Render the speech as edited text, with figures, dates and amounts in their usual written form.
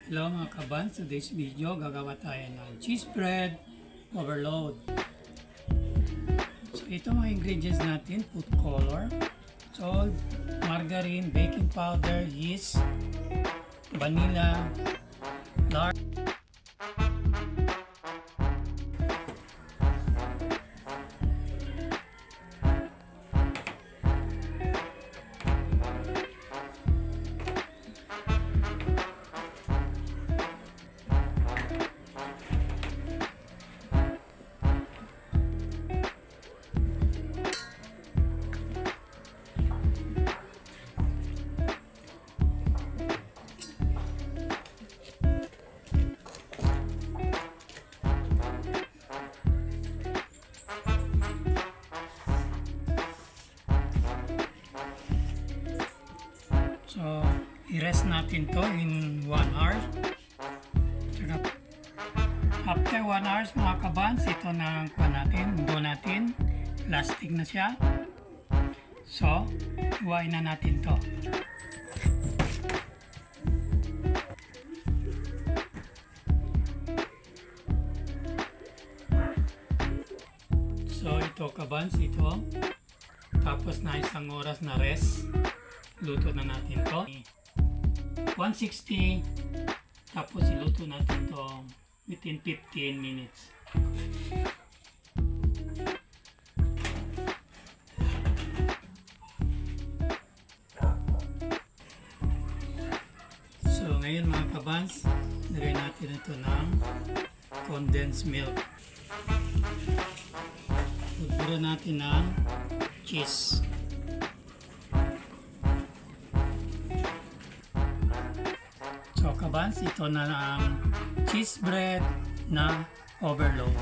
Hello mga kaban, sa today's video gagawa tayo ng cheese bread overload. So ito mga ingredients natin: food color, salt, margarine, baking powder, yeast, vanilla, lard. So, i-rest natin to in 1 hour. After 1 hour mga kabans, ito na ang kuha natin, mundo natin. Plastic na siya. So, iwain na natin to. So, ito kabans, ito. Tapos na isang oras na rest. Luto na natin to 160, tapos iluto natin to within 15 minutes. So ngayon mga kabans, lagay natin ito ng condensed milk. Bubura natin ng cheese. So kabans, ito na ang cheese bread na overload.